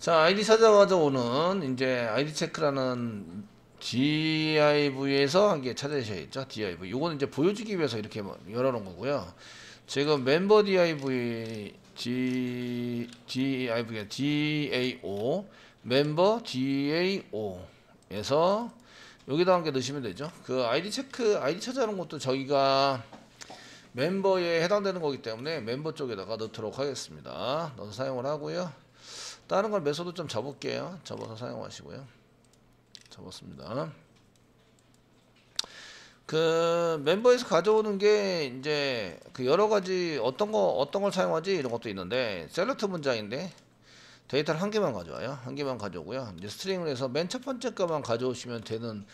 자, 아이디 찾아가져오는 이제 아이디 체크라는 div에서 한 개 찾으셔야겠죠. div. 요거는 이제 보여주기 위해서 이렇게 열어놓은 거고요. 지금 멤버 div가 dao 멤버 dao에서 여기다 한 개 넣으시면 되죠. 그 아이디 체크 아이디 찾아오는 것도 저희가 멤버에 해당되는 거기 때문에 멤버 쪽에다가 넣도록 하겠습니다. 넣어서 사용을 하고요. 다른 걸 메소드 좀 접을게요. 접어서 사용하시고요. 접었습니다. 그 멤버에서 가져오는 게 이제 그 여러 가지 어떤 걸 사용하지 이런 것도 있는데 셀렉트 문장인데 데이터를 한 개만 가져와요. 한 개만 가져오고요. 이제 스트링을 해서 맨 첫 번째 거만 가져오시면 되는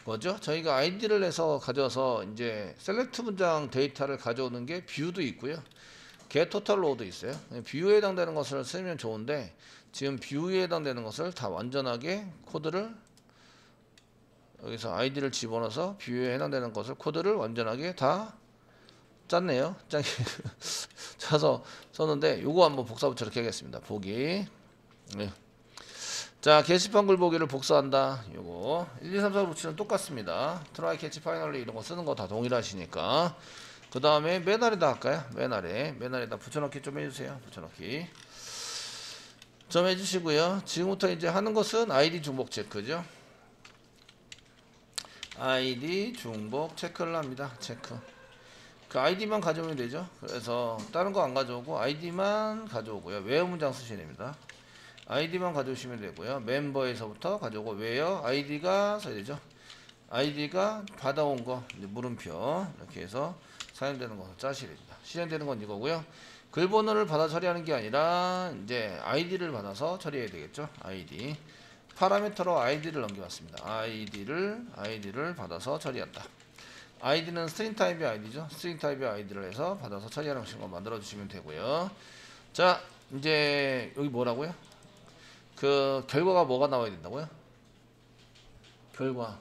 거죠. 저희가 아이디를 해서 가져와서 이제 셀렉트 문장 데이터를 가져오는 게 뷰도 있고요. get total row도 있어요. 뷰에 해당되는 것을 쓰면 좋은데 지금 뷰에 해당되는 것을 다 완전하게 코드를 여기서 아이디를 집어넣어서 뷰에 해당되는 것을 코드를 완전하게 다 짰네요. 짜게 짜서 썼는데 요거 한번 복사 저렇게 하겠습니다. 보기. 네. 자, 게시판 글 보기를 복사한다. 요거 1, 2, 3, 4 붙이는 똑같습니다. 트라이 캐치 파이널리 이런 거 쓰는 거 다 동일하시니까. 그 다음에 맨 아래다 할까요? 맨 아래다 붙여넣기 좀 해주세요. 붙여넣기 좀 해주시고요. 지금부터 이제 하는 것은 아이디 중복 체크죠. 아이디 중복 체크를 합니다. 체크. 그 아이디만 가져오면 되죠. 그래서 다른 거 안 가져오고 아이디만 가져오고요. 웨어 문장 쓰셔야 됩니다. 아이디만 가져오시면 되고요. 멤버에서부터 가져오고 웨어 아이디가 써야 되죠. 아이디가 받아온 거 이제 물음표 이렇게 해서 사용되는 것을 짜셔야 됩니다. 실행되는 건 이거고요. 글 번호를 받아 처리하는 게 아니라 이제 아이디를 받아서 처리해야 되겠죠. 아이디 파라미터로 아이디를 넘겨왔습니다. 아이디를 받아서 처리한다. 아이디는 스트링 타입의 아이디죠. 스트링 타입의 아이디를 해서 받아서 처리하는 거 만들어 주시면 되고요. 자, 이제 여기 뭐라고요? 그 결과가 뭐가 나와야 된다고요? 결과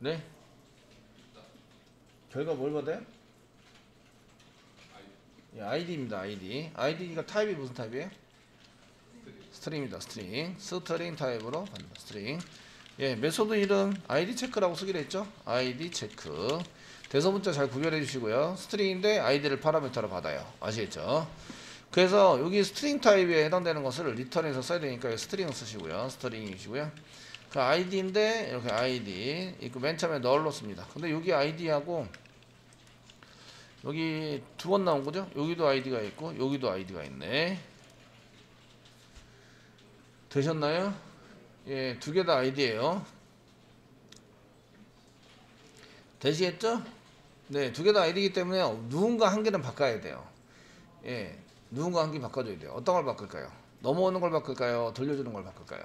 네? 결과 뭘 받아요? 예, 아이디입니다. 아이디가 타입이 무슨 타입이에요? 스트링입니다. 스트링 타입으로 받는다. 스트링. 예, 메소드 이름 아이디 체크라고 쓰기로 했죠. 아이디 체크. 대소문자 잘 구별해 주시고요. 스트링인데 아이디를 파라미터로 받아요. 아시겠죠? 그래서 여기 스트링 타입에 해당되는 것을 리턴해서 써야 되니까 스트링을 쓰시고요. 스트링이시고요. 그 아이디인데 이렇게 아이디 이거 맨 처음에 널로 씁니다. 근데 여기 아이디하고 여기 두 번 나온 거죠? 여기도 아이디가 있고 여기도 아이디가 있네. 되셨나요? 예, 두 개 다 아이디예요. 되시겠죠? 네, 두 개 다 아이디이기 때문에 누군가 한 개는 바꿔야 돼요. 예, 누군가 한 개 바꿔줘야 돼요. 어떤 걸 바꿀까요? 넘어오는 걸 바꿀까요? 돌려주는 걸 바꿀까요?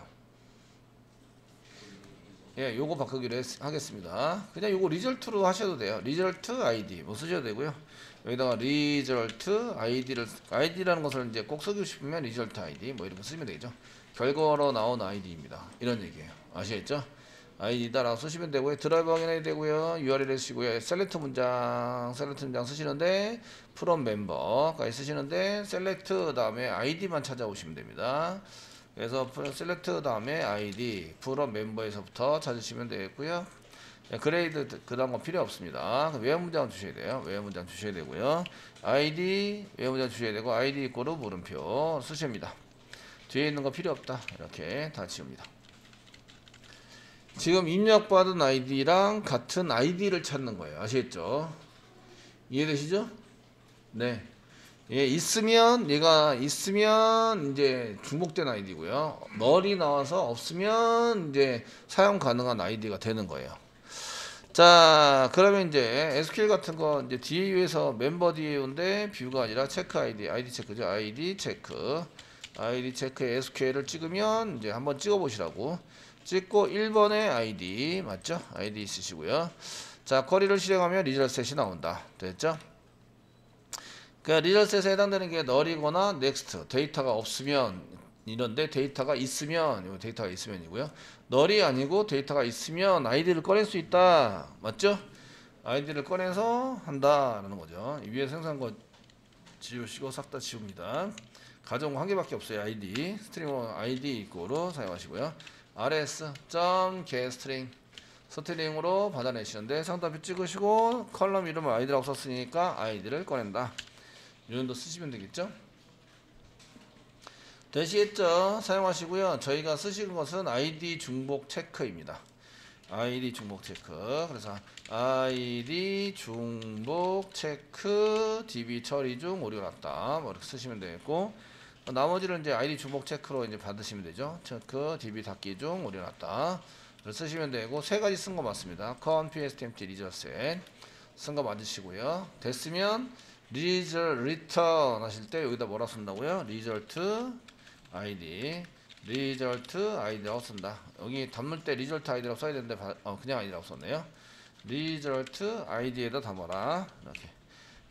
예, 요거 바꾸기로 하겠습니다. 그냥 요거 리절트로 하셔도 돼요. 리절트 아이디 뭐 쓰셔도 되고요. 여기다가 리절트 아이디라는 것을 이제 꼭 쓰고 싶으면 리절트 아이디 뭐 이렇게 쓰면 되죠. 결과로 나온 아이디입니다. 이런 얘기예요. 아시겠죠? 아이디다라고 쓰시면 되고요. 드라이브 확인해야 되고요. URL 쓰시고요. 셀렉트 문장 쓰시는데 프롬 멤버까지 쓰시는데 셀렉트 다음에 아이디만 찾아오시면 됩니다. 그래서 셀렉트 다음에 아이디 프롬 멤버에서부터 찾으시면 되겠고요. 그레이드 그 다음 건 필요 없습니다. 외화 문장 주셔야 돼요. 외화 문장 주셔야 되고요. 아이디 외화 문장 주셔야 되고 아이디 이꼬르 물음표 쓰십니다. 뒤에 있는 거 필요 없다. 이렇게 다 지웁니다. 지금 입력받은 아이디랑 같은 아이디를 찾는 거예요. 아시겠죠? 이해되시죠? 네. 예, 얘가 있으면 이제 중복된 아이디고요. 널이 나와서 없으면 이제 사용 가능한 아이디가 되는 거예요. 자, 그러면 이제 SQL 같은 거 이제 DAU에서 멤버 DAU인데 뷰가 아니라 체크 아이디 체크죠. 아이디 체크에 SQL을 찍으면 이제 한번 찍어 보시라고. 찍고 1번에 아이디 맞죠? 아이디 있으시고요. 자, 쿼리를 실행하면 리절셋이 나온다. 됐죠? 그 리절셋에 해당되는 게 널이거나 넥스트 데이터가 없으면 이런데 데이터가 있으면이고요. 널이 아니고 데이터가 있으면 아이디를 꺼낼 수 있다. 맞죠? 아이디를 꺼내서 한다라는 거죠. 위에 생성한 거 지우시고 싹 다 지웁니다. 가져온 거 한 개밖에 없어요. 아이디 스트링 아이디 이꼬로 사용하시고요. rs.getString 스트링으로 받아내시는데 상단표 찍으시고 컬럼 이름을 아이디라고 썼으니까 아이디를 꺼낸다. 이 정도 쓰시면 되겠죠. 되시겠죠? 사용하시고요. 저희가 쓰시는 것은 아이디 중복 체크입니다. 아이디 중복 체크. 그래서 아이디 중복 체크 db 처리 중 오류가 났다. 뭐 이렇게 쓰시면 되겠고, 나머지를 이제 아이디 중복 체크로 이제 받으시면 되죠. 체크 db 닫기 중 오류가 났다. 쓰시면 되고, 세 가지 쓴 거 맞습니다. conpstempt resultset 쓴 거 맞으시고요. 됐으면 result return 하실 때 여기다 뭐라 쓴다고요? result id라고 쓴다. 여기 담을 때 result id라고 써야 되는데 그냥 id라고 썼네요. result id에다 담아라. 이렇게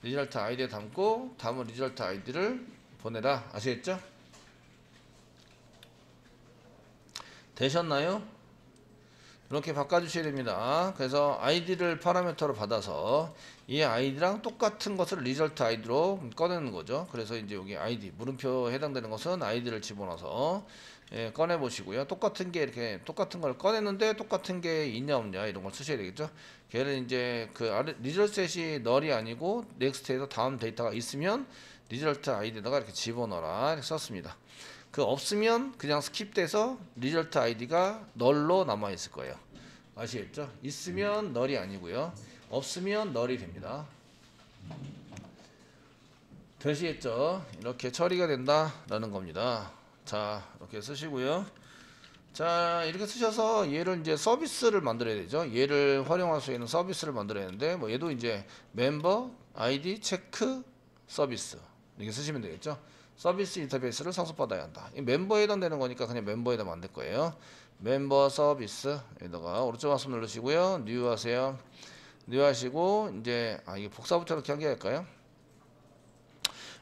result id에 담고 담은 result id를 보내라. 아시겠죠? 되셨나요? 이렇게 바꿔주셔야 됩니다. 그래서 아이디를 파라미터로 받아서 이 아이디랑 똑같은 것을 result 아이디로 꺼내는 거죠. 그래서 이제 여기 아이디 물음표 해당되는 것은 아이디를 집어넣어서 꺼내 보시고요. 똑같은 게 이렇게 똑같은 걸 꺼냈는데 똑같은 게 있냐 없냐 이런 걸 쓰셔야 되겠죠. 걔는 이제 그 result셋이 널이 아니고 next에서 다음 데이터가 있으면 result 아이디에다가 이렇게 집어넣어라 이렇게 썼습니다. 그 없으면 그냥 스킵돼서 result id가 널로 남아 있을 거예요. 아시겠죠? 있으면 널이 아니고요. 없으면 널이 됩니다. 되시겠죠? 이렇게 처리가 된다라는 겁니다. 자, 이렇게 쓰시고요. 자, 이렇게 쓰셔서 얘를 이제 서비스를 만들어야 되죠. 얘를 활용할 수 있는 서비스를 만들어야 되는데, 뭐 얘도 이제 멤버 아이디 체크 서비스 이렇게 쓰시면 되겠죠. 서비스 인터페이스를 상속받아야 한다. 이 멤버에 해당되는 거니까 그냥 멤버에다 만들 거예요. 멤버 서비스에다가 오른쪽 마우스 누르시고요. 뉴 하세요. 뉴 하시고 이제 이게 복사부터 이렇게 한 게 할까요?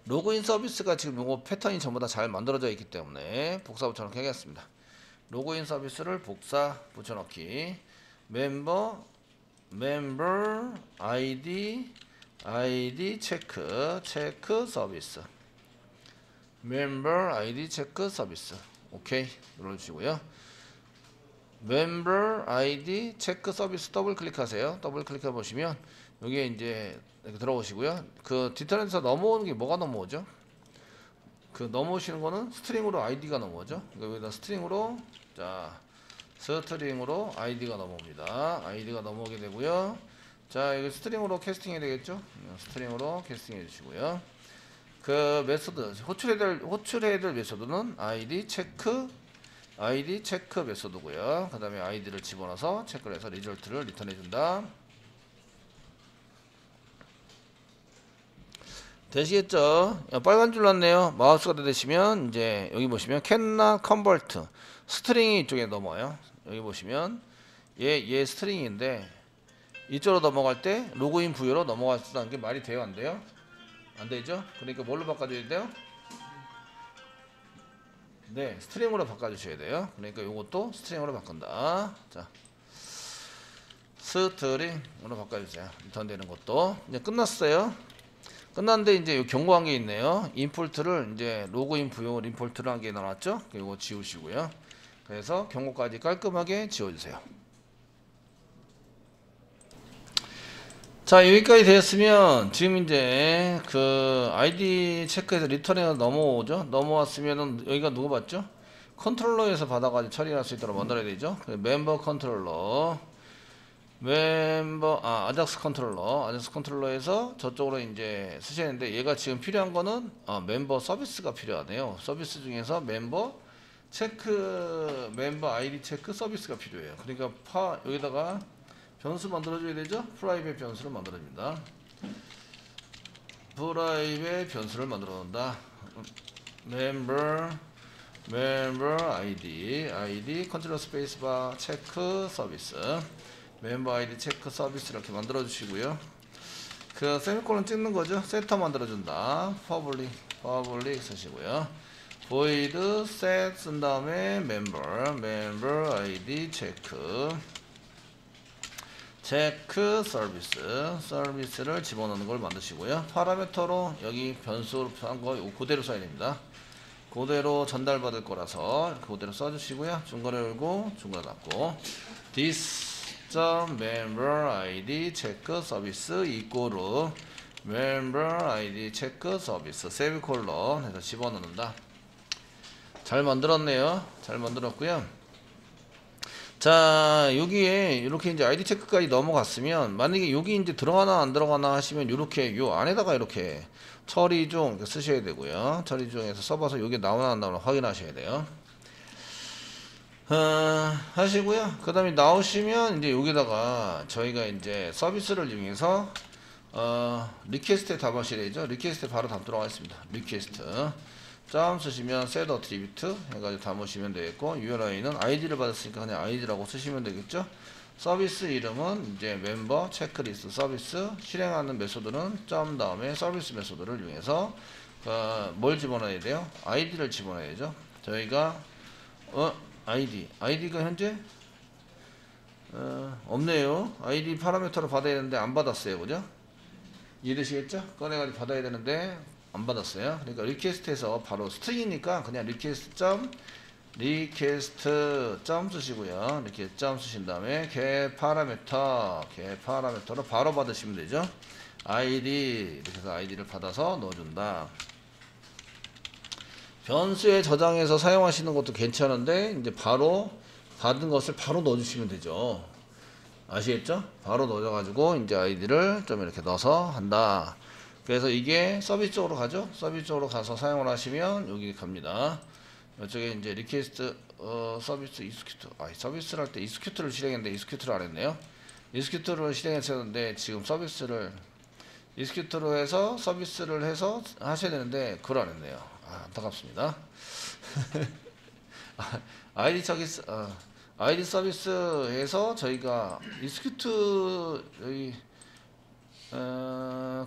로그인 서비스가 지금 요거 패턴이 전부 다 잘 만들어져 있기 때문에 복사 붙여넣기 하겠습니다. 로그인 서비스를 복사 붙여넣기 멤버 아이디 체크 서비스 멤버 아이디 체크 서비스 오케이 눌러주시고요. 멤버 아이디 체크 서비스 더블 클릭하세요. 더블 클릭해 보시면 여기에 이제 이렇게 들어오시고요. 그 디터넌트에서 넘어오는 게 뭐가 넘어오죠? 그 넘어오시는 거는 스트링으로 아이디가 넘어오죠. 여기다 스트링으로 스트링으로 아이디가 넘어옵니다. 아이디가 넘어오게 되고요. 자, 여기 스트링으로 캐스팅해야 되겠죠? 스트링으로 캐스팅해 주시고요. 그 메소드 호출해야 될 메소드는 아이디 체크 메소드고요. 그 다음에 아이디를 집어넣어서 체크를 해서 리절트를 리턴해 준다. 되시겠죠? 빨간 줄 났네요. 마우스가 되시면 이제 여기 보시면 cannot convert 스트링이 이쪽에 넘어요. 여기 보시면 얘 스트링인데 이쪽으로 넘어갈 때 로그인 부여로 넘어갔다는 게 말이 돼요, 안 돼요? 안 되죠? 그러니까 뭘로 바꿔줘야 돼요? 네, 스트링으로 바꿔주셔야 돼요. 그러니까 요것도 스트링으로 바꾼다. 자, 스트링으로 바꿔주세요. 리턴되는 것도 이제 끝났어요. 끝났는데 이제 요 경고한 게 있네요. 임포트를 이제 로그인 부용을 임포트를 한 게 나왔죠? 이거 지우시고요. 그래서 경고까지 깔끔하게 지워주세요. 자, 여기까지 되었으면 지금 이제 그 아이디 체크해서 리턴에 넘어오죠. 넘어왔으면은 여기가 누구 받죠? 컨트롤러에서 받아가지고 처리할 수 있도록 만들어야 되죠. 멤버 컨트롤러 아작스 컨트롤러에서 저쪽으로 이제 쓰시는데 얘가 지금 필요한 거는 멤버 서비스가 필요하네요. 서비스 중에서 멤버 아이디 체크 서비스가 필요해요. 그러니까 여기다가 변수 만들어줘야 되죠? 프라이빗 변수를 만들어줍니다. 프라이빗 변수를 만들어 놓는다. 멤버 아이디 컨트롤 스페이스바 체크 서비스 멤버 아이디 체크 서비스 이렇게 만들어 주시고요. 그 세미콜론 찍는 거죠. 세터 만들어 준다. 퍼블릭 쓰시고요. void set 쓴 다음에 멤버 아이디 체크 체크 서비스를 집어넣는 걸 만드시고요. 파라미터로 여기 변수 한 거 그대로 써야 됩니다. 그대로 전달받을 거라서 그대로 써주시고요. 중괄호 열고 중괄호 닫고 this.member id 체크 서비스 이꼬르 member id 체크 서비스 세미콜론 해서 집어넣는다. 잘 만들었네요. 잘 만들었고요. 자, 여기에 이렇게 이제 아이디 체크까지 넘어갔으면 만약에 여기 이제 들어가나 안 들어가나 하시면 이렇게 요 안에다가 이렇게 처리 중 쓰셔야 되고요. 처리 중에서 써봐서 여기 나오나 안 나오나 확인하셔야 돼요. 하시고요. 그 다음에 나오시면 이제 여기다가 저희가 이제 서비스를 이용해서 리퀘스트에 담으셔야 되죠. 리퀘스트에 바로 담도록 하겠습니다. 리퀘스트 점 쓰시면 set attribute 해가지고 담으시면 되겠고 URI는 ID를 받았으니까 그냥 ID라고 쓰시면 되겠죠. 서비스 이름은 이제 멤버 체크리스트 서비스 실행하는 메소드는 점 다음에 서비스 메소드를 이용해서 뭘 집어넣어야 돼요? ID를 집어넣어야죠. 저희가 ID가 현재 없네요. ID 파라미터로 받아야 되는데 안 받았어요. 그죠? 이해되시겠죠? 꺼내가지고 받아야 되는데 안 받았어요. 그러니까 리퀘스트에서 바로 스트링이니까 그냥 리퀘스트 점 쓰시고요. 이렇게 점 쓰신 다음에 get 파라미터로 바로 받으시면 되죠. ID 이렇게 해서 ID를 받아서 넣어준다. 변수에 저장해서 사용하시는 것도 괜찮은데 이제 바로 받은 것을 바로 넣어주시면 되죠. 아시겠죠? 바로 넣어가지고 이제 아이디를 좀 이렇게 넣어서 한다. 그래서 이게 서비스 쪽으로 가죠. 서비스 쪽으로 가서 사용을 하시면 여기 갑니다. 이쪽에 이제 리퀘스트 서비스 이스큐트 서비스를 할 때 이스큐트를 실행했는데 이스큐트를 안 했네요. 이스큐트를 실행했었는데 지금 서비스를 이스큐트로 해서 서비스를 해서 하셔야 되는데 그걸 안 했네요. 안타깝습니다. 아이디 서비스에서 저희가 이스큐트 여기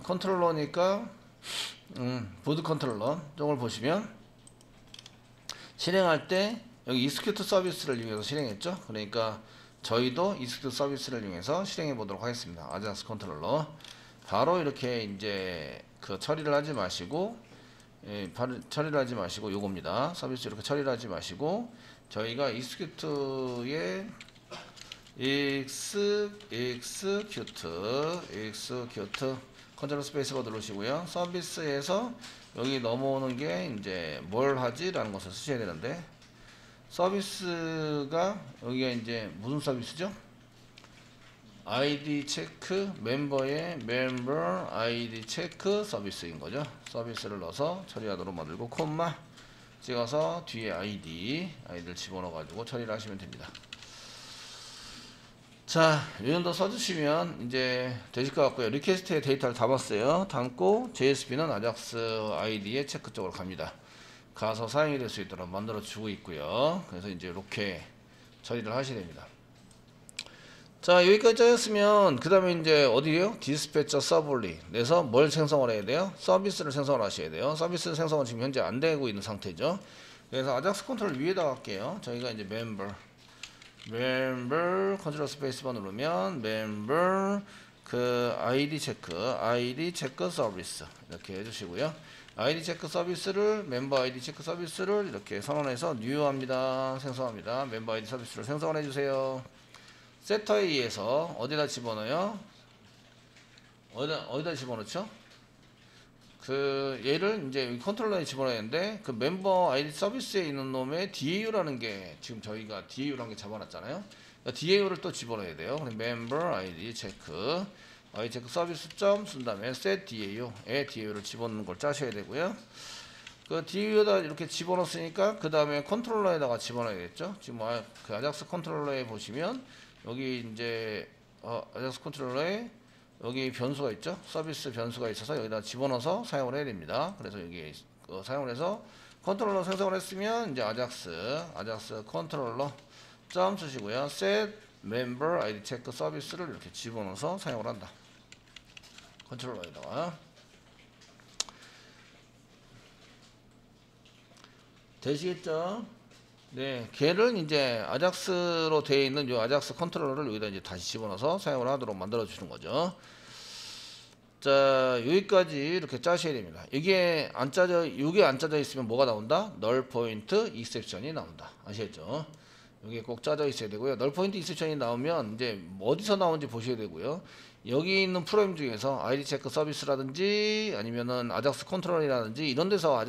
컨트롤러니까 보드 컨트롤러 쪽을 보시면 실행할 때 여기 이스큐트 서비스를 이용해서 실행했죠. 그러니까 저희도 이스큐트 서비스를 이용해서 실행해 보도록 하겠습니다. 아자스 컨트롤러 바로 이렇게 이제 그 처리를 하지 마시고 처리를 하지 마시고 요겁니다. 서비스 이렇게 처리를 하지 마시고 저희가 이스큐트에 execute 컨트롤 스페이스바 누르시고요. 서비스에서 여기 넘어오는 게 이제 뭘 하지? 라는 것을 쓰셔야 되는데 서비스가 여기가 이제 무슨 서비스죠? ID 체크 멤버의 멤버 ID 체크 서비스인 거죠. 서비스를 넣어서 처리하도록 만들고 콤마 찍어서 뒤에 아이디를 집어넣어 가지고 처리를 하시면 됩니다. 자, 이 정도 써주시면 이제 되실 것 같고요. 리퀘스트에 데이터를 담았어요. 담고 JSP는 아작스 ID의 체크 쪽으로 갑니다. 가서 사용이 될 수 있도록 만들어 주고 있고요. 그래서 이제 이렇게 처리를 하셔야 됩니다. 자, 여기까지 짜였으면 그 다음에 이제 어디에요? 디스패처 서블릿에서 뭘 생성을 해야 돼요? 서비스를 생성을 하셔야 돼요. 서비스 생성은 지금 현재 안 되고 있는 상태죠. 그래서 아작스 컨트롤 위에다 갈게요. 저희가 이제 멤버 컨트롤 스페이스바 누르면 멤버 그 ID 체크 서비스 이렇게 해주시고요. ID 체크 서비스를 멤버 ID 체크 서비스를 이렇게 선언해서 뉴합니다. 생성합니다. 멤버 ID 서비스를 생성을 해주세요. 세터에 의해서 어디다 집어넣어요? 어디다 집어넣죠? 그 얘를 이제 컨트롤러에 집어넣어야 되는데 그 멤버 아이디 서비스에 있는 놈의 DAU라는 게 지금 저희가 DAU라는 게 잡아놨잖아요. 그러니까 DAU를 또 집어넣어야 돼요. 멤버 아이디 체크 서비스 점 쓴 다음에 set DAU에 DAU를 집어넣는 걸 짜셔야 되고요. 그 DAU에다 이렇게 집어넣었으니까 그 다음에 컨트롤러에다가 집어넣어야겠죠. 지금 그 아작스 컨트롤러에 보시면 여기 이제 아작스 컨트롤러에 여기 변수가 있죠. 서비스 변수가 있어서 여기다 집어넣어서 사용을 해야 됩니다. 그래서 여기 사용을 해서 컨트롤러 생성을 했으면 이제 아작스 컨트롤러 점 쓰시고요. set member id 체크 서비스를 이렇게 집어넣어서 사용을 한다. 컨트롤러에다가 되시겠죠? 네, 걔를 이제 아작스로 되어 있는 요 아작스 컨트롤러를 여기다 이제 다시 집어넣어서 사용을 하도록 만들어 주는 거죠. 자, 여기까지 이렇게 짜셔야 됩니다. 이게 안 짜져 있으면 뭐가 나온다? 널 포인트 익셉션이 나온다. 아시겠죠? 여기 꼭 짜져 있어야 되고요. 널 포인트 익셉션이 나오면 이제 어디서 나오는지 보셔야 되고요. 여기 있는 프로그램 중에서 아이디 체크 서비스라든지 아니면은 아작스 컨트롤이라든지 이런 데서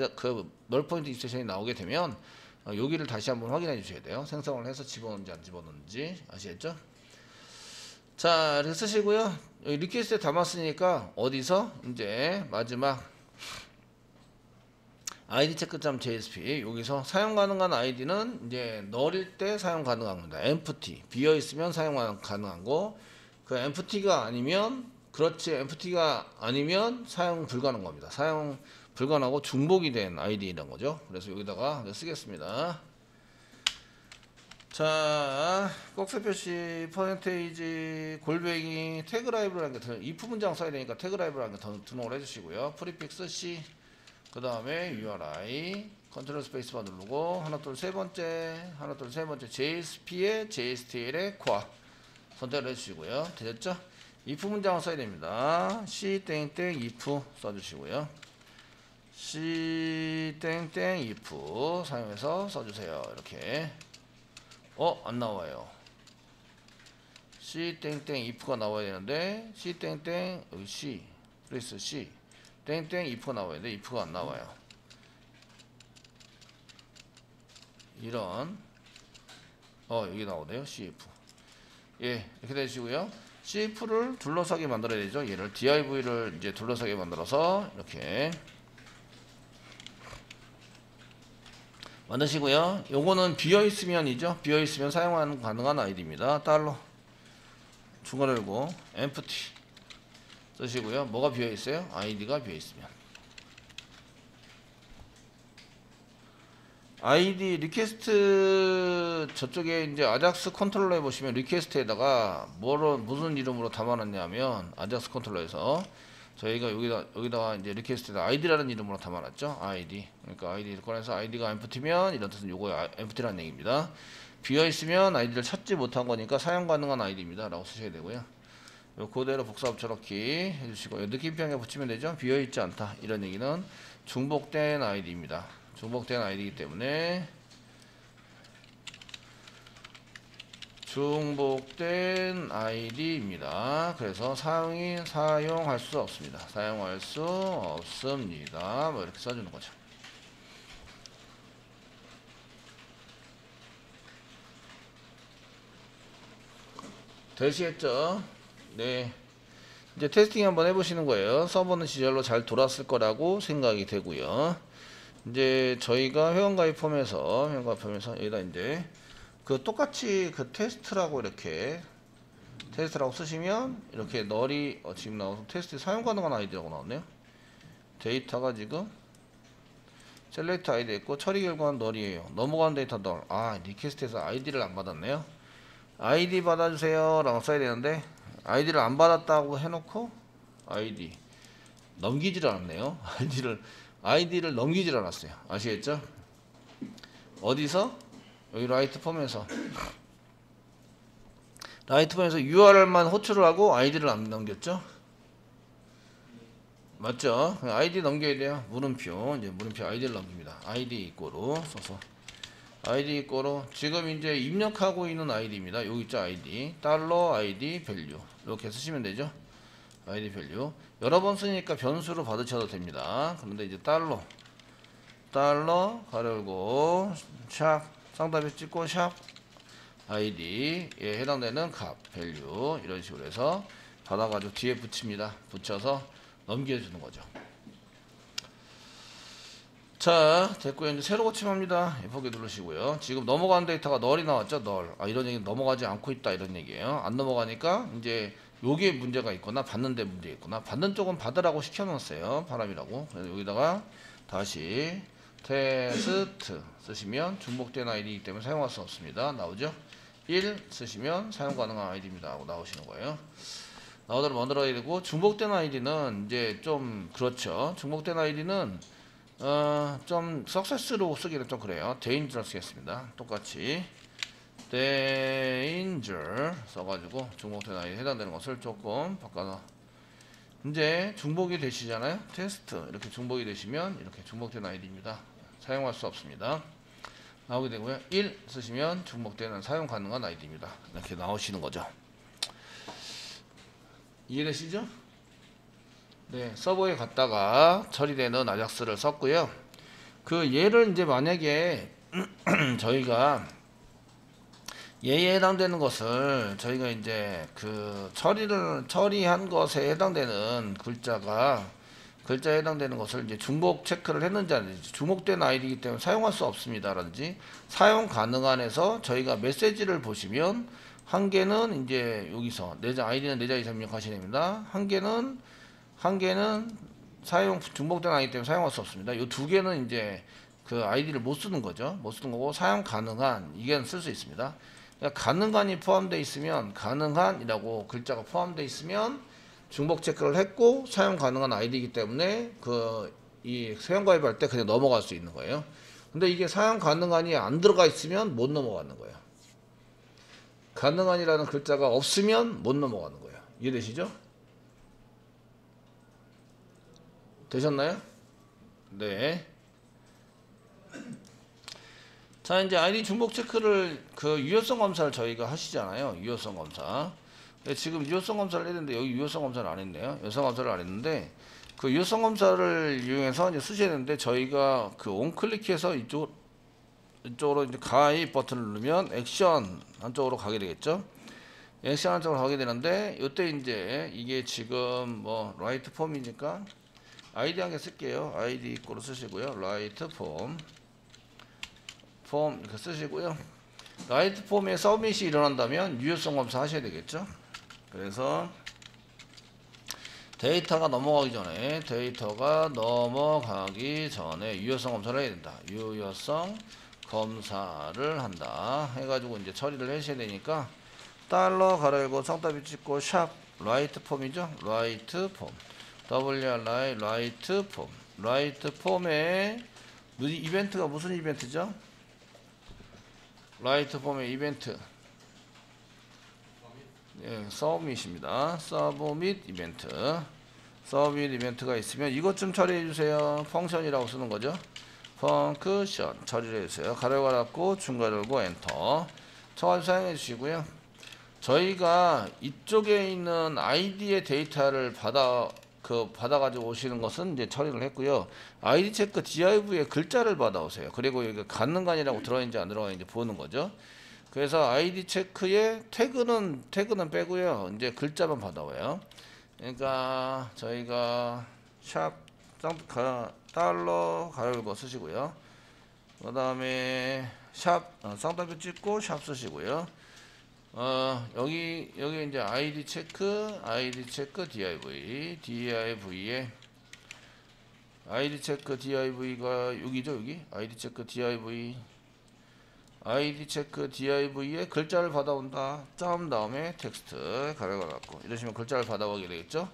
널 포인트 익셉션이 나오게 되면 여기를 다시 한번 확인해 주셔야 돼요. 생성을 해서 집어넣는지 안 집어넣는지. 아시겠죠? 자, 이렇게 쓰시고요. 여기 리퀘스트에 담았으니까 어디서 이제 마지막 id 체크.jsp 여기서 사용 가능한 아이디는 이제 널일 때 사용 가능합니다. empty 비어 있으면 사용 가능한 거. 그 empty가 아니면 empty가 아니면 사용 불가능한 겁니다. 사용 불가능하고 중복이 된 아이디라는 거죠. 그래서 여기다가 쓰겠습니다. 자, 꼭세 표시 퍼센테이지 골뱅이 태그 라이브라는 게 if 문장 써야 되니까 태그 라이브라는 게 등록을 해주시고요. 프리픽스 C 그 다음에 URI 컨트롤 스페이스바 누르고 하나 둘 세 번째 JSP에 JSTL에 코아 선택을 해주시고요. 되셨죠? if 문장을 써야 됩니다. C 땡땡 if 써주시고요. C 땡땡 if 사용해서 써주세요. 이렇게 안 나와요. C 땡땡 if가 나와야 되는데 C 땡땡 여기 C 플레이스 C 땡땡 if가 나와야 돼. if가 안 나와요. 이런 여기 나오네요. CF 예 이렇게 되시고요. CF를 둘러싸게 만들어야 되죠. 얘를 DIV를 이제 둘러싸게 만들어서 이렇게 만드시고요. 요거는 비어있으면이죠. 비어있으면 사용 가능한 아이디입니다. 달러 중괄호 열고 empty 쓰시고요. 뭐가 비어있어요? 아이디가 비어있으면 아이디 리퀘스트 저쪽에 이제 아작스 컨트롤러에 보시면 리퀘스트에다가 무슨 이름으로 담아놨냐면 아작스 컨트롤러에서 저희가 여기다가 이제 리퀘스트에다 아이디라는 이름으로 담아놨죠. 아이디. 그러니까 아이디를 꺼내서 아이디가 empty면 이런 뜻은 요거 empty라는 얘기입니다. 비어있으면 아이디를 찾지 못한 거니까 사용 가능한 아이디입니다. 라고 쓰셔야 되고요. 요 그대로 복사 붙여넣기 해주시고 느낌표에 붙이면 되죠. 비어있지 않다. 이런 얘기는 중복된 아이디입니다. 중복된 아이디이기 때문에 중복된 아이디입니다. 그래서 사용할 수 없습니다. 사용할 수 없습니다. 뭐 이렇게 써주는 거죠. 되시겠죠? 네. 이제 테스팅 한번 해보시는 거예요. 서버는 시절로 잘 돌았을 거라고 생각이 되고요. 이제 저희가 회원가입 폼에서 여기다 이제 똑같이 테스트라고 이렇게 테스트라고 쓰시면 이렇게 널이 지금 나와서 테스트 사용 가능한 아이디라고 나왔네요. 데이터가 지금 셀렉트 아이디 있고 처리 결과는 널이에요. 넘어가는 데이터 널. 리퀘스트에서 아이디를 안 받았네요. 아이디 받아주세요 라고 써야 되는데 아이디를 안 받았다고 해놓고 아이디 넘기질 않았네요. 아이디를 넘기질 않았어요. 아시겠죠? 어디서? 여기 라이트 폼에서 URL만 호출을 하고 아이디를 안 넘겼죠? 맞죠? 아이디 넘겨야 돼요. 물음표 아이디를 넘깁니다. 아이디 이꼬로 써서 아이디 이꼬로 지금 이제 입력하고 있는 아이디입니다. 여기 있죠. 아이디 달러 아이디 밸류 이렇게 쓰시면 되죠. 아이디 밸류 여러 번 쓰니까 변수로 받으셔도 됩니다. 그런데 이제 달러 가로 열고 샵 쌍따비 찍고 샵 아이디에 해당되는 값 밸류 이런 식으로 해서 받아가지고 뒤에 붙입니다. 붙여서 넘겨주는 거죠. 자 됐고요. 이제 새로 고침합니다. F4개 누르시고요. 지금 넘어가는 데이터가 널이 나왔죠. 널. 이런 얘기는 넘어가지 않고 있다 이런 얘기예요. 안 넘어가니까 이제 요게 문제가 있거나 받는 데 문제가 있거나 받는 쪽은 받으라고 시켜놨어요. 바람이라고. 그래서 여기다가 다시 테스트 쓰시면 중복된 아이디이기 때문에 사용할 수 없습니다. 나오죠? 1 쓰시면 사용 가능한 아이디입니다 하고 나오시는 거예요. 나오도록 만들어야 되고 중복된 아이디는 이제 좀 그렇죠. 중복된 아이디는 좀 석세스로 쓰기는 좀 그래요. dangerous 쓰겠습니다. 똑같이 danger 써가지고 중복된 아이디에 해당되는 것을 조금 바꿔서 이제 중복이 되시잖아요. 테스트 이렇게 중복이 되시면 이렇게 중복된 아이디입니다. 사용할 수 없습니다. 나오게 되고요. 1 쓰시면 중복되는 사용 가능한 아이디입니다. 이렇게 나오시는 거죠. 이해되시죠? 네, 서버에 갔다가 처리되는 아작스를 썼고요. 그 얘를 이제 만약에 저희가 얘에 해당되는 것을 저희가 이제 그 처리한 것에 해당되는 글자에 해당되는 것을 이제 중복 체크를 했는지 아닌지, 중복된 아이디이기 때문에 사용할 수 없습니다라든지 사용 가능한에서 저희가 메시지를 보시면 한 개는 이제 여기서 아이디는 4자 이상 입력하셔야 됩니다. 한 개는 중복된 아이디 때문에 사용할 수 없습니다. 이 두 개는 이제 그 아이디를 못 쓰는 거죠. 못 쓰는 거고 사용 가능한 이게 쓸 수 있습니다. 그러니까 가능한이 포함되어 있으면 가능한이라고 글자가 포함되어 있으면 중복 체크를 했고 사용 가능한 아이디이기 때문에 이 사용 가입할 때 그냥 넘어갈 수 있는 거예요. 근데 이게 사용 가능한이 안 들어가 있으면 못 넘어가는 거예요. 가능한이라는 글자가 없으면 못 넘어가는 거예요. 이해되시죠? 되셨나요? 네. 자, 이제 아이디 중복 체크를 그 유효성 검사를 저희가 하시잖아요. 유효성 검사. 지금 유효성 검사를 했는데 여기 유효성 검사를 안 했네요. 유효성 검사를 안 했는데 그 유효성 검사를 이용해서 이제 쓰셔야 되는데 저희가 그 온클릭해서 이쪽으로 이제 가입 버튼을 누르면 액션 한쪽으로 가게 되겠죠. 액션 한쪽으로 가게 되는데 이때 이제 이게 지금 뭐 라이트 폼이니까 아이디 한 개 쓸게요. 아이디 거로 쓰시고요. 라이트 폼 이렇게 쓰시고요. 라이트 폼에 서밋이 일어난다면 유효성 검사 하셔야 되겠죠. 그래서 데이터가 넘어가기 전에 유효성 검사를 해야 된다. 유효성 검사를 한다 해가지고 이제 처리를 하셔야 되니까 달러 가로열고 성따비 찍고 샵 라이트 폼이죠. 라이트 폼 WRI 라이트 폼 라이트 폼에 이벤트가 무슨 이벤트죠? 라이트 폼의 이벤트 서밋입니다. 서밋 이벤트 서밋 이벤트가 있으면 이것 좀 처리해 주세요. 펑션이라고 쓰는 거죠. 펑크션 처리를 해주세요. 가로 닫고 중괄호 열고 엔터 쳐가지고 사용해 주시고요. 저희가 이쪽에 있는 아이디의 데이터를 받아가지고 오시는 것은 이제 처리를 했고요. 아이디 체크 div의 글자를 받아오세요. 그리고 여기 가능한이라고 들어있는지 안 들어있는지 보는 거죠. 그래서 아이디 체크의 태그는 빼고요. 이제 글자만 받아와요. 그러니까 저희가 샵 달러 가열고 쓰시고요. 그 다음에 샵 쌍따옴표 찍고 샵 쓰시고요. 여기 이제 아이디 체크 div에 아이디 체크 div가 여기죠. 여기 아이디 체크 div에 글자를 받아온다. 점 다음에 텍스트 가로가 닫고 이러시면 글자를 받아오게 되겠죠.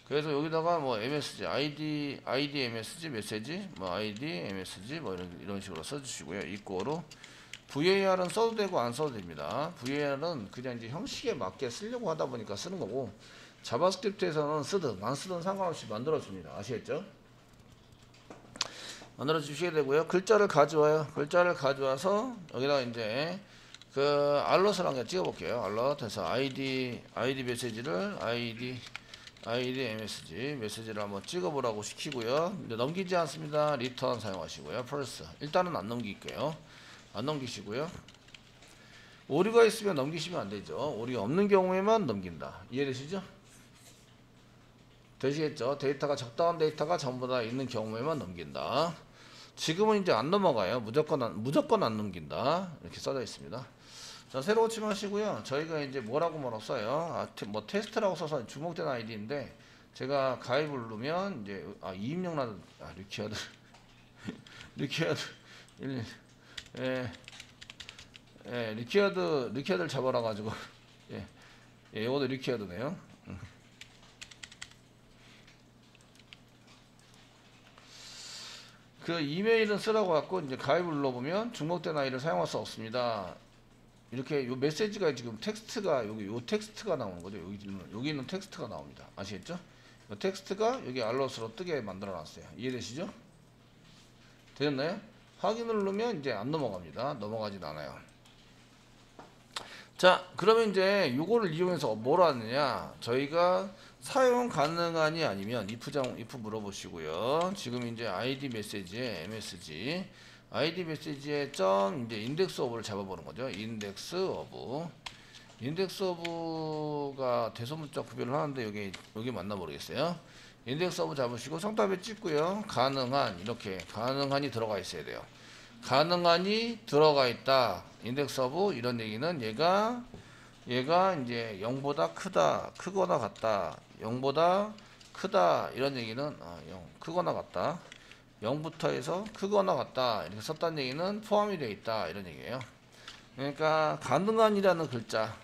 그래서 여기다가 뭐 MSG ID MSG 메시지 뭐 ID MSG 뭐 이런 식으로 써주시고요. 이꼬로 VAR은 써도 되고 안 써도 됩니다. VAR은 그냥 이제 형식에 맞게 쓰려고 하다 보니까 쓰는 거고 자바스크립트에서는 쓰든 안 쓰든 상관없이 만들어 줍니다. 아시겠죠? 만들어 주셔야 되고요. 글자를 가져와요. 글자를 가져와서 여기다가 이제 그 알럿을 한 개 찍어 볼게요. 알럿 해서 ID 메시지를 ID MSG 메시지를 한번 찍어 보라고 시키고요. 이제 넘기지 않습니다. 리턴 사용하시고요. 펄스 일단은 안 넘길게요. 안 넘기시고요. 오류가 있으면 넘기시면 안 되죠. 오류가 없는 경우에만 넘긴다. 이해되시죠? 되시겠죠? 데이터가 적당한 데이터가 전부 다 있는 경우에만 넘긴다. 지금은 이제 안 넘어가요. 무조건 안 넘긴다. 이렇게 써져 있습니다. 자, 새로 고침하시고요. 저희가 이제 뭐라고 써요? 뭐 테스트라고 써서 주목된 아이디인데 제가 가입을 누르면 이제 이입력란 리퀴어드 리퀴어드를 잡아라 가지고 이것도 리퀴어드네요. 그 이메일은 쓰라고 갖고 이제 가입을 눌러보면 중복된 아이를 사용할 수 없습니다. 이렇게 요 메시지가 지금 텍스트가 여기 요 텍스트가 나오는 거죠. 여기 있는 텍스트가 나옵니다. 아시겠죠? 요 텍스트가 여기 알럿으로 뜨게 만들어 놨어요. 이해되시죠? 되셨나요? 확인을 누르면 이제 안 넘어갑니다. 넘어가진 않아요. 자, 그러면 이제 요거를 이용해서 뭘 하느냐? 저희가 사용 가능하니 아니면 if 물어보시고요. 지금 이제 id 메시지에 msg id 메시지에 점 이제 인덱스 오브를 잡아보는 거죠. 인덱스 오브가 대소문자 구별을 하는데 여기 맞나 모르겠어요. 인덱스 오브 잡으시고 성답에 찍고요. 가능한 이렇게 가능한이 들어가 있어야 돼요. 가능한이 들어가 있다. 인덱스 오브 이런 얘기는 얘가 이제 0보다 크거나 같다. 0보다 크다 이런 얘기는 0 크거나 같다. 0부터 해서 크거나 같다 이렇게 썼다는 얘기는 포함이 되어 있다 이런 얘기예요. 그러니까 가능한이라는 글자,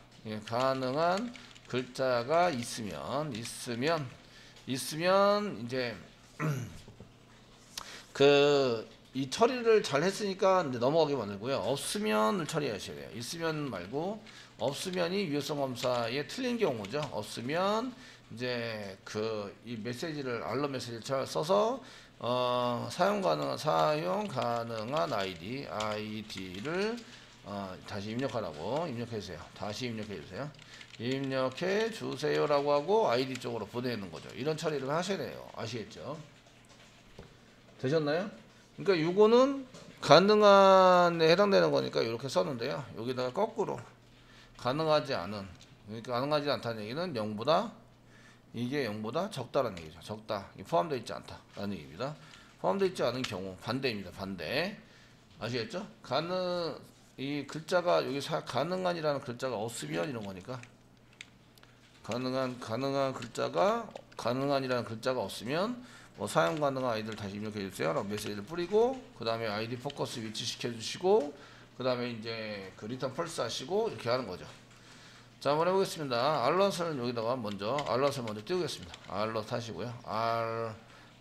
가능한 글자가 있으면 이제 이 처리를 잘 했으니까 넘어가게 만들고요. 없으면을 처리하셔야 돼요. 있으면 말고 없으면이 유효성 검사에 틀린 경우죠. 없으면 이제 이 메시지를 알럿 메시지를 써서 사용 가능한 아이디를 다시 입력하라고 입력해 주세요. 다시 입력해 주세요. 입력해 주세요라고 하고 아이디 쪽으로 보내는 거죠. 이런 처리를 하셔야 돼요. 아시겠죠? 되셨나요? 그러니까 요거는 가능한에 해당되는 거니까 이렇게 썼는데요. 여기다가 거꾸로 가능하지 않은, 그러니까 가능하지 않다는 얘기는 이게 0보다 적다라는 얘기죠. 적다. 포함되어 있지 않다라는 얘기입니다. 포함되어 있지 않은 경우 반대입니다. 반대. 아시겠죠? 이 글자가 여기 가능한이라는 글자가 없으면 이런 거니까 가능한 글자가 가능한이라는 글자가 없으면 사용 가능한 아이디를 다시 입력해 주세요 라고 메시지를 뿌리고 그 다음에 아이디 포커스 위치시켜 주시고 그 다음에 이제 리턴 펄스 하시고 이렇게 하는 거죠. 자, 한번 해보겠습니다. 알럿을 여기다가 알럿을 먼저 띄우겠습니다. 알럿 하시고요.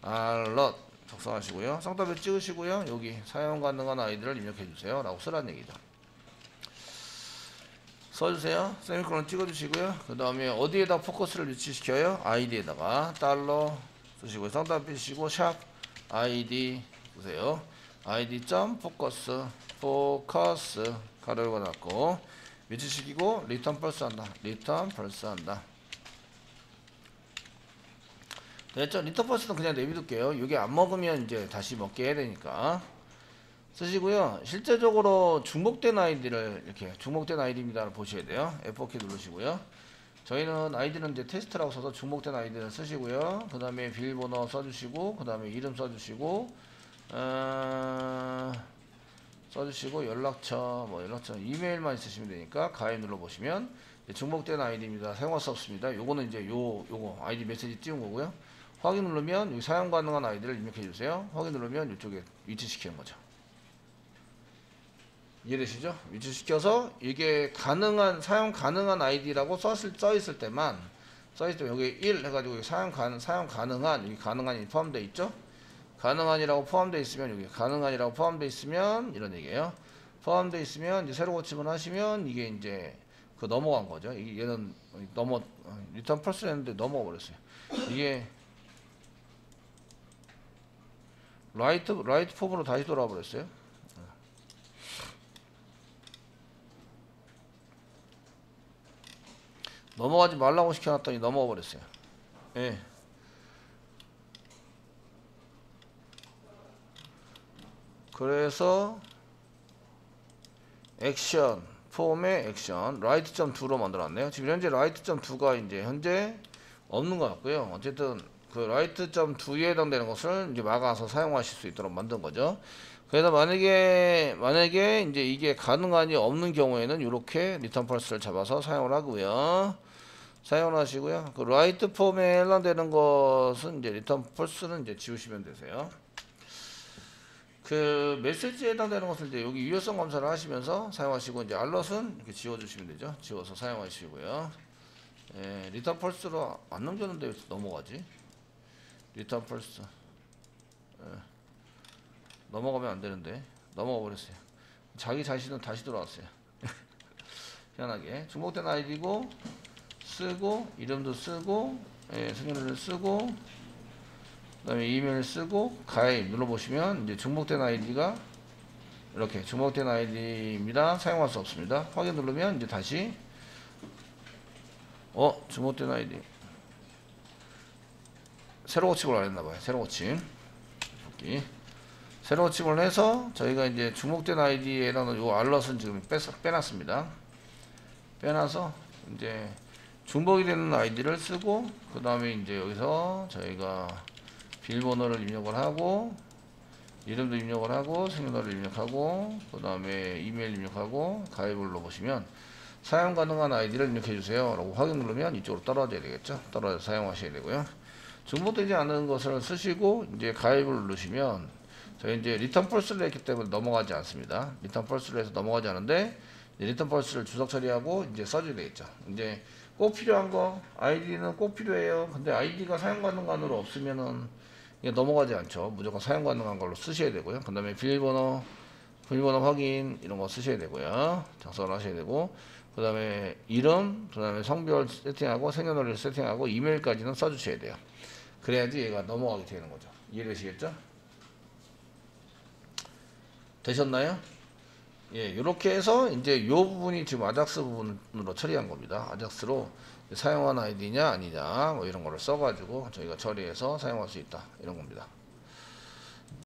알럿 작성하시고요. 성답에 찍으시고요. 여기 사용 가능한 아이디를 입력해 주세요 라고 쓰라는 얘기죠. 써주세요. 세미콜론 찍어주시고요. 그 다음에 어디에다 포커스를 위치시켜요? 아이디에다가 달러 쓰시고요. 성답 쓰시고 샵 아이디 보세요. 아이디 점 포커스 가로열고 닫고 위치시키고 리턴 펄스 한다. 됐죠? 리턴 펄스는 그냥 내비둘게요. 이게 안 먹으면 이제 다시 먹게 해야 되니까 쓰시고요. 실제적으로 중복된 아이디를 이렇게 중복된 아이디입니다 보셔야 돼요. F4키 누르시고요. 저희는 아이디는 이제 테스트라고 써서 중복된 아이디를 쓰시고요. 그 다음에 비밀번호 써주시고 그 다음에 이름 써주시고 연락처 이메일만 있으시면 되니까 가입 눌러보시면 중복된 아이디입니다. 사용할 수 없습니다. 요거는 이제 요거 아이디 메시지 띄운 거고요. 확인 누르면 여기 사용 가능한 아이디를 입력해 주세요. 확인 누르면 이쪽에 위치시키는 거죠. 이해되시죠? 위치시켜서 이게 사용 가능한 아이디라고 써 있을 때만 여기 1 해가지고 여기 사용 가능한 여기 가능한이 포함되어 있죠? 가능한이라고 포함되어 있으면 여기 가능한이라고 포함되어 있으면 이런 얘기예요. 포함되어 있으면 이제 새로 고침을 하시면 이게 이제 넘어간 거죠. 얘는 리턴 펄스 했는데 넘어가 버렸어요. 이게 라이트 폼으로 다시 돌아와 버렸어요. 넘어가지 말라고 시켜놨더니 넘어가 버렸어요. 예. 그래서 액션 폼의 액션 라이트.2로 만들어놨네요. 지금 현재 라이트.2가 이제 현재 없는 것 같고요. 어쨌든 그 라이트.2에 해당되는 것을 이제 막아서 사용하실 수 있도록 만든 거죠. 그래서 만약에 이제 이게 가능한이 없는 경우에는 이렇게 리턴 펄스를 잡아서 사용을 하고요. 사용을 하시고요. 그 라이트 폼에 해당되는 것은 이제 리턴 펄스는 이제 지우시면 되세요. 그 메시지에 해당되는 것을 이제 여기 유효성 검사를 하시면서 사용하시고 이제 알럿은 이렇게 지워주시면 되죠. 지워서 사용하시고요. 예, 리턴 펄스로 안 넘겼는데 왜 넘어가지? 리턴 펄스. 예. 넘어가면 안 되는데 넘어가 버렸어요. 자기 자신은 다시 돌아왔어요. 희한하게 중복된 아이디고 쓰고 이름도 쓰고 생년월일 쓰고 그다음에 이메일 쓰고 가입 눌러보시면 이제 중복된 아이디가 이렇게 중복된 아이디입니다. 사용할 수 없습니다. 확인 누르면 이제 다시 중복된 아이디 새로 고침을 안 했나봐요. 새로 고침 여기 새로 고침을 해서 저희가 이제 중복된 아이디에다가 요 알럿은 지금 빼놨습니다. 빼놔서 이제 중복이 되는 아이디를 쓰고 그 다음에 이제 여기서 저희가 비밀번호를 입력을 하고 이름도 입력을 하고 생년월일 입력하고 그 다음에 이메일 입력하고 가입을 눌러보시면 사용 가능한 아이디를 입력해 주세요 라고 확인 누르면 이쪽으로 떨어져야 되겠죠. 떨어져 사용하셔야 되고요. 중복되지 않은 것을 쓰시고 이제 가입을 누르시면 저희 이제 리턴 펄스를 했기 때문에 넘어가지 않습니다. 리턴 펄스를 해서 넘어가지 않은데 리턴 펄스를 주석 처리하고 이제 써줘야 되겠죠. 이제 꼭 필요한 거 아이디는 꼭 필요해요. 근데 아이디가 사용 가능한으로 없으면은 이게 넘어가지 않죠. 무조건 사용 가능한 걸로 쓰셔야 되고요. 그 다음에 비밀번호 확인 이런 거 쓰셔야 되고요. 작성을 하셔야 되고 그 다음에 이름, 그 다음에 성별 세팅하고 생년월일 세팅하고 이메일까지는 써주셔야 돼요. 그래야지 얘가 넘어가게 되는 거죠. 이해되시겠죠? 되셨나요? 예, 이렇게 해서 이제 요 부분이 지금 아작스 부분으로 처리한 겁니다. 아작스로 사용한 아이디냐 아니냐 뭐 이런 거를 써가지고 저희가 처리해서 사용할 수 있다 이런 겁니다.